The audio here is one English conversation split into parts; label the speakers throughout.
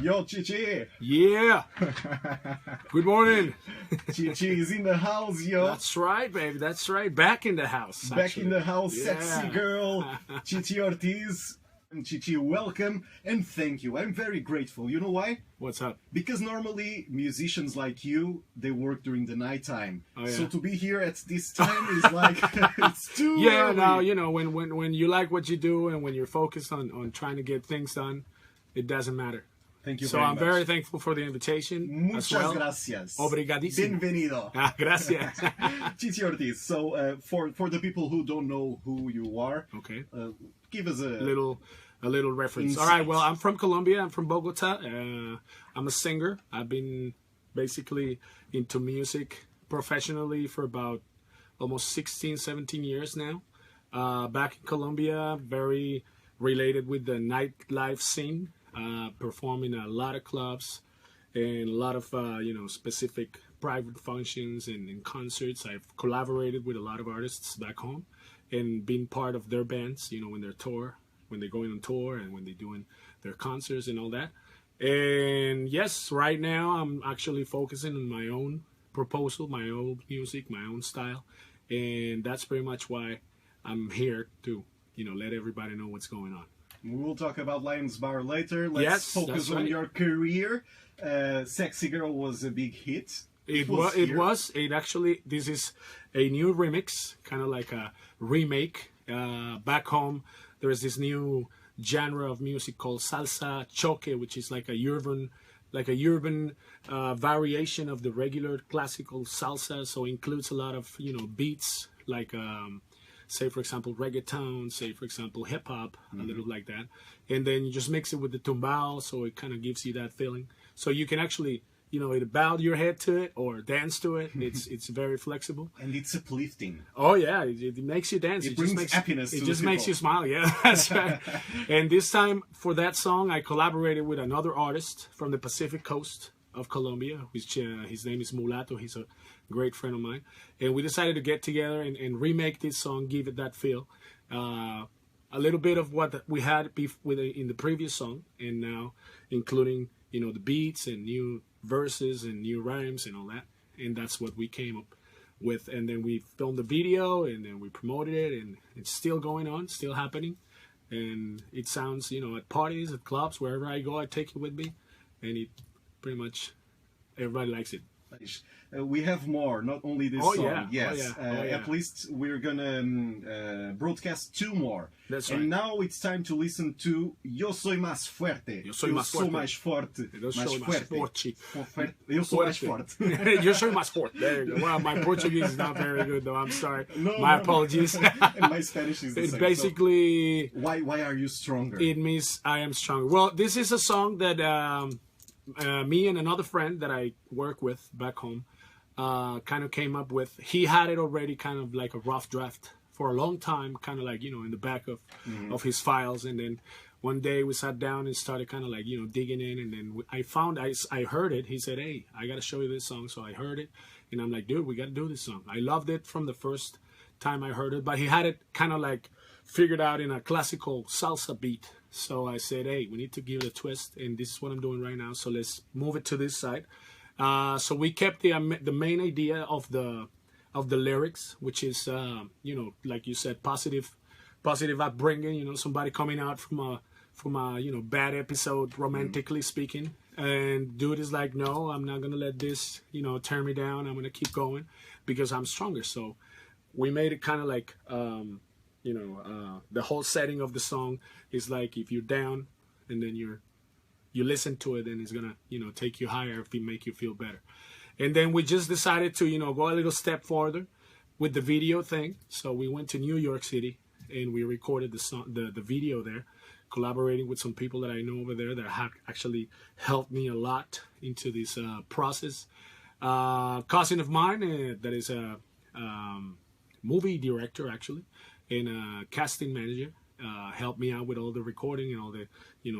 Speaker 1: Yo, Chichi!
Speaker 2: Yeah! Good morning!
Speaker 1: Chichi is in the house, yo!
Speaker 2: That's right, baby, that's right. Back in the house.
Speaker 1: Back in the house,
Speaker 2: Yeah.
Speaker 1: sexy girl, Chichi Ortiz. And Chichi, welcome and thank you. I'm very grateful. You know why?
Speaker 2: What's up?
Speaker 1: Because normally musicians like you, they work during the nighttime.
Speaker 2: Oh, yeah.
Speaker 1: So to be here at this time is like, it's too
Speaker 2: Yeah,
Speaker 1: early.
Speaker 2: no, you know, when you like what you do and when you're focused on trying to get things done, it doesn't matter.
Speaker 1: Thank you
Speaker 2: So
Speaker 1: very
Speaker 2: I'm
Speaker 1: much.
Speaker 2: very thankful for the invitation.
Speaker 1: Muchas
Speaker 2: as well.
Speaker 1: gracias.
Speaker 2: Obrigadísimo.
Speaker 1: Bienvenido.
Speaker 2: Ah, gracias.
Speaker 1: Chichi Ortiz. So for the people who don't know who you are,
Speaker 2: Okay.
Speaker 1: give us a
Speaker 2: A little reference.
Speaker 1: Insight.
Speaker 2: All right, well, I'm from Colombia. I'm from Bogota. I'm a singer. I've been basically into music professionally for about almost 16, 17 years now. Back in Colombia, very related with the nightlife scene, performing a lot of clubs and a lot of, specific private functions and concerts. I've collaborated with a lot of artists back home and been part of their bands, when they're when they're going on tour and when they're doing their concerts and all that. And yes, right now I'm actually focusing on my own proposal, my own music, my own style. And that's pretty much why I'm here to, let everybody know what's going on.
Speaker 1: We'll talk about Lions Bar later. Let's
Speaker 2: Yes,
Speaker 1: focus
Speaker 2: that's
Speaker 1: on
Speaker 2: right.
Speaker 1: your career. Sexy Girl was a big hit.
Speaker 2: It actually, this is a new remix, kind of like a remake. Back home, there is this new genre of music called salsa choque, which is like a urban variation of the regular classical salsa. So it includes a lot of beats like say for example reggaeton, say for example hip hop, a little like that, and then you just mix it with the tumbao, so it kind of gives you that feeling. So you can actually either bow your head to it or dance to it. It's very flexible.
Speaker 1: And it's uplifting.
Speaker 2: Oh yeah, it makes you dance.
Speaker 1: It brings
Speaker 2: just makes
Speaker 1: happiness
Speaker 2: It
Speaker 1: to
Speaker 2: just
Speaker 1: the
Speaker 2: makes
Speaker 1: people.
Speaker 2: you smile. Yeah, that's right. And this time for that song, I collaborated with another artist from the Pacific Coast of Colombia, which his name is Mulatto. He's a great friend of mine, and we decided to get together and remake this song, give it that feel. A little bit of what we had in the previous song, and now including the beats and new verses and new rhymes and all that, and that's what we came up with. And then we filmed the video and then we promoted it, and it's still going on, still happening, and it sounds at parties, at clubs, wherever I go I take it with me, and it pretty much everybody likes it.
Speaker 1: We have more, not only this
Speaker 2: Oh,
Speaker 1: song.
Speaker 2: yeah.
Speaker 1: Yes,
Speaker 2: Oh, yeah.
Speaker 1: at least we're gonna broadcast 2 more.
Speaker 2: That's
Speaker 1: And
Speaker 2: right.
Speaker 1: now it's time to listen to Yo Soy Más Fuerte.
Speaker 2: Yo soy más fuerte.
Speaker 1: Mais forte.
Speaker 2: Eu sou mais forte.
Speaker 1: Eu sou mais forte.
Speaker 2: You're showing my sport. There you go. Well, my Portuguese is not very good though. I'm sorry.
Speaker 1: No,
Speaker 2: my
Speaker 1: no.
Speaker 2: apologies.
Speaker 1: And my Spanish is the
Speaker 2: It
Speaker 1: same.
Speaker 2: basically,
Speaker 1: So why are you stronger?
Speaker 2: it means I am stronger. Well, this is a song that me and another friend that I work with back home kind of came up with. He had it already kind of like a rough draft for a long time, kind of like, in the back of his files. And then one day we sat down and started kind of like, digging in. And then I heard it. He said, hey, I got to show you this song. So I heard it. And I'm like, dude, we got to do this song. I loved it from the first time I heard it. But he had it kind of like figured out in a classical salsa beat. So I said, hey, we need to give it a twist. And this is what I'm doing right now. So let's move it to this side. So we kept the main idea of the lyrics, which is like you said, positive upbringing. Somebody coming out from a bad episode, romantically speaking, and dude is like, no, I'm not gonna let this tear me down. I'm gonna keep going because I'm stronger. So we made it kind of like the whole setting of the song is like if you're down and then you listen to it, and it's gonna take you higher if it make you feel better. And then we just decided to go a little step further with the video thing. So we went to New York City and we recorded the song, the video there, collaborating with some people that I know over there that have actually helped me a lot into this process. Cousin of mine that is a movie director actually and a casting manager. Helped me out with all the recording and all the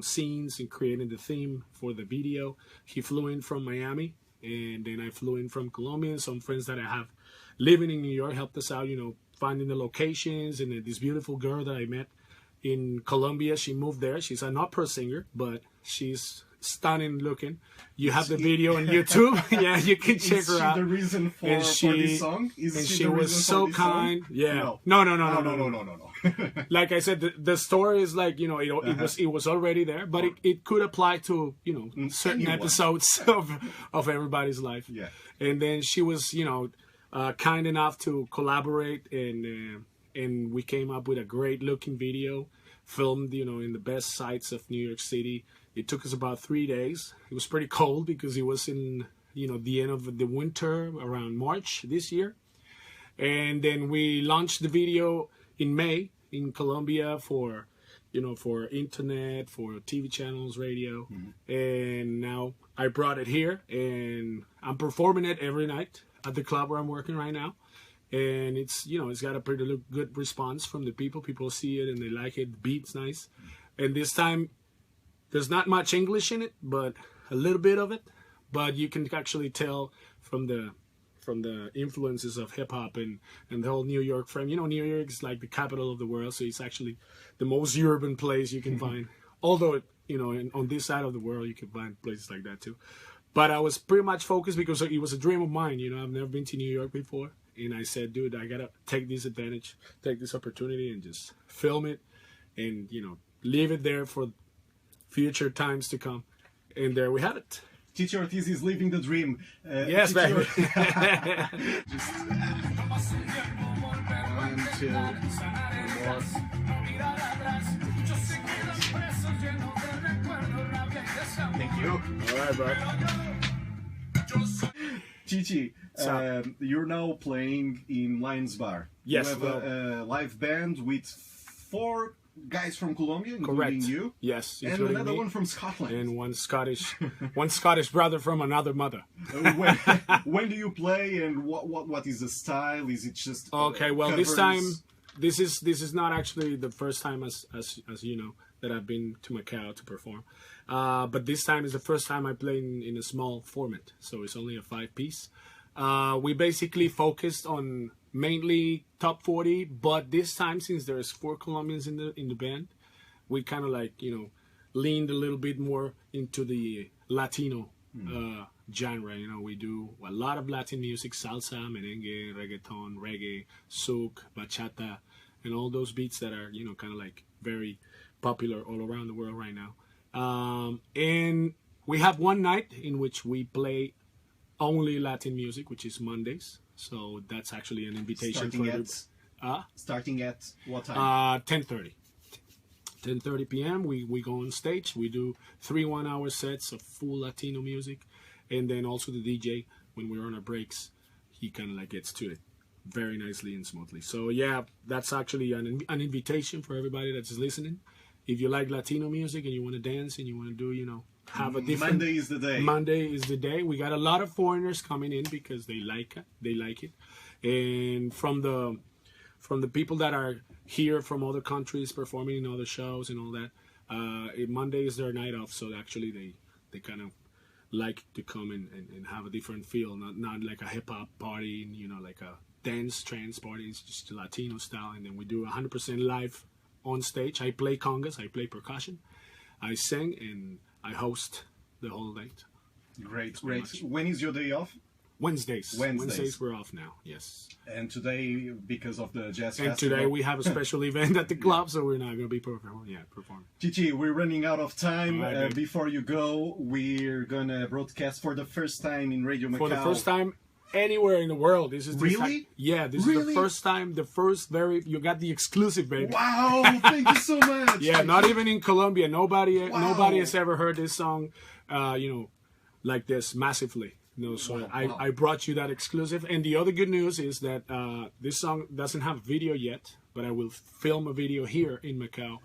Speaker 2: scenes and creating the theme for the video. He flew in from Miami, and then I flew in from Colombia. Some friends that I have living in New York helped us out, finding the locations, and this beautiful girl that I met in Colombia. She moved there. She's an opera singer, but she's stunning looking. You have the video on YouTube. Yeah, you can check her out.
Speaker 1: Is she the reason for this song?
Speaker 2: And she was so kind. Yeah. No. Like I said, the story is like, it was already there, but it could apply to, certain episodes of everybody's life.
Speaker 1: Yeah.
Speaker 2: And then she was, kind enough to collaborate, and we came up with a great looking video filmed, in the best sites of New York City. It took us about 3 days. It was pretty cold because it was in, the end of the winter around March this year. And then we launched the video in May in Colombia for internet, for TV channels, radio. Mm-hmm. And now I brought it here, and I'm performing it every night at the club where I'm working right now. And it's, it's got a pretty good response from the people. People see it and they like it. The beat's nice. And this time, there's not much English in it, but a little bit of it. But you can actually tell from the influences of hip hop and the whole New York frame. New York is like the capital of the world, so it's actually the most urban place you can find. Although, on this side of the world, you can find places like that too. But I was pretty much focused because it was a dream of mine. I've never been to New York before. And I said, dude, I got to take this advantage, take this opportunity and just film it and, leave it there for future times to come. And there we have it.
Speaker 1: Chichi Ortiz is living the dream.
Speaker 2: Yes, baby.
Speaker 1: Just 1, 2, 3. Thank you.
Speaker 2: All right, bud.
Speaker 1: Chichi, you're now playing in Lions Bar.
Speaker 2: Yes.
Speaker 1: You have a live band with 4 guys from Colombia, including you.
Speaker 2: Yes,
Speaker 1: and another one from Scotland.
Speaker 2: And one Scottish brother from another mother.
Speaker 1: When do you play, and what is the style? Is it just
Speaker 2: okay? Well,
Speaker 1: covers?
Speaker 2: This time, this is not actually the first time, as you know, that I've been to Macau to perform. But this time is the first time I play in a small format, so it's only a 5-piece. We basically focused on mainly top 40, but this time, since there's 4 Colombians in the band, we kind of leaned a little bit more into the Latino genre. We do a lot of Latin music: salsa, merengue, reggaeton, reggae, souk, bachata, and all those beats that are kind of very popular all around the world right now. And we have one night in which we play only Latin music, which is Mondays. So that's actually an invitation
Speaker 1: starting at what time?
Speaker 2: 10:30 p.m. We go on stage. We do 3 1-hour sets of full Latino music, and then also the DJ, when we're on our breaks, he kind of gets to it very nicely and smoothly. So yeah, that's actually an invitation for everybody that's listening. If you like Latino music and you want to dance and you want to do, have a different...
Speaker 1: Monday is the day.
Speaker 2: Monday is the day. We got a lot of foreigners coming in because they like it. And from the people that are here from other countries performing in other shows and all that, Monday is their night off. So actually they kind of like to come and have a different feel, not like a hip-hop party, like a dance trance party. It's just Latino style. And then we do 100% live on stage. I play congas, I play percussion, I sing, and I host the whole night.
Speaker 1: Great. When is your day off?
Speaker 2: Wednesdays we're off now, yes.
Speaker 1: And today, because of the jazz
Speaker 2: festival. And today we have a special event at the club, so we're not going to be performing.
Speaker 1: Chichi, we're running out of time.
Speaker 2: Right,
Speaker 1: before you go, we're going to broadcast for the first time in Radio Macau.
Speaker 2: For the first time anywhere in the world. This is
Speaker 1: really?
Speaker 2: This is the first time, you got the exclusive, baby.
Speaker 1: Wow, thank you so much.
Speaker 2: Yeah, not even in Colombia. Nobody has ever heard this song, like this massively. So I brought you that exclusive. And the other good news is that this song doesn't have a video yet, but I will film a video here in Macau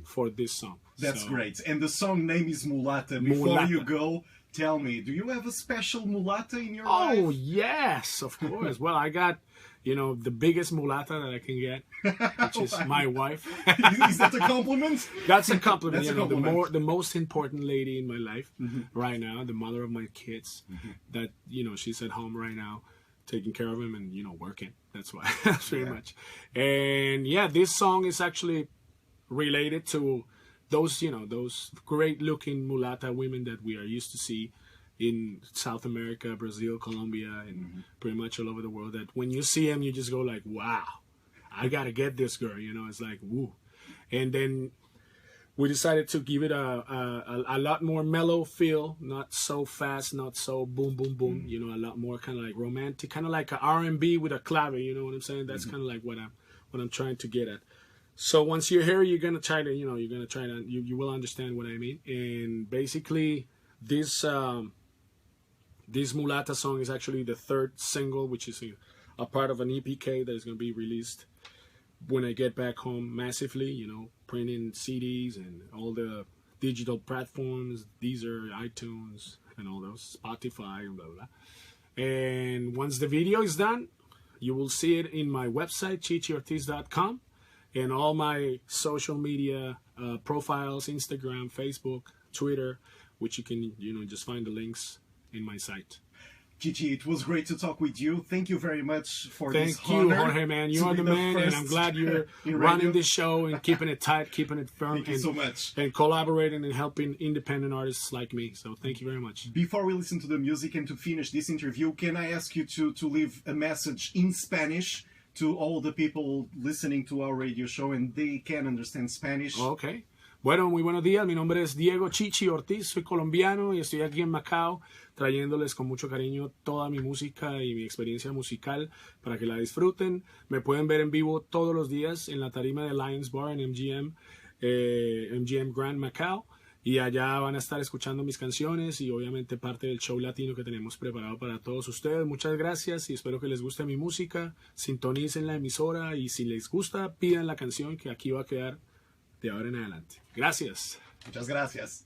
Speaker 2: for this song.
Speaker 1: That's great. And the song name is Mulata. Before you go, tell me, do you have a special mulata in your life?
Speaker 2: Oh, yes, of course. Well, I got, the biggest mulata that I can get, which is my wife.
Speaker 1: Is that a compliment?
Speaker 2: That's a compliment. That's a compliment. The most important lady in my life right now, the mother of my kids, that, she's at home right now, taking care of him and, working. That's why. That's pretty much. And, yeah, this song is actually related to those, those great-looking mulata women that we are used to see in South America, Brazil, Colombia, and pretty much all over the world. That when you see them, you just go like, "Wow, I gotta get this girl." It's like, woo. And then we decided to give it a lot more mellow feel, not so fast, not so boom, boom, boom. A lot more kind of like romantic, kind of like a R&B with a clave. You know what I'm saying? That's kind of like what I'm trying to get at. So once you're here, you're gonna try to, you will understand what I mean. And basically, this mulata song is actually the third single, which is a part of an EPK that is gonna be released when I get back home massively, printing CDs and all the digital platforms, Deezer, iTunes, and all those, Spotify, and blah, blah, blah. And once the video is done, you will see it in my website, CHICHIORTIZ.com, and all my social media profiles, Instagram, Facebook, Twitter, which you can, just find the links in my site.
Speaker 1: Chichi, it was great to talk with you. Thank you very much for this honor.
Speaker 2: Thank you, Jorge, man. You are the man, and I'm glad you're running this show and keeping it tight, keeping it firm.
Speaker 1: Thank you so much.
Speaker 2: And collaborating and helping independent artists like me. So thank you very much.
Speaker 1: Before we listen to the music and to finish this interview, can I ask you to leave a message in Spanish to all the people listening to our radio show and they can understand Spanish?
Speaker 2: Okay. Bueno, muy buenos días. Mi nombre es Diego Chichi Ortiz. Soy colombiano y estoy aquí en Macao trayéndoles con mucho cariño toda mi música y mi experiencia musical para que la disfruten. Me pueden ver en vivo todos los días en la tarima de Lions Bar en MGM Grand Macao. Y allá van a estar escuchando mis canciones y obviamente parte del show latino que tenemos preparado para todos ustedes. Muchas gracias y espero que les guste mi música. Sintonicen la emisora y si les gusta, pidan la canción que aquí va a quedar de ahora en adelante. Gracias.
Speaker 1: Muchas gracias.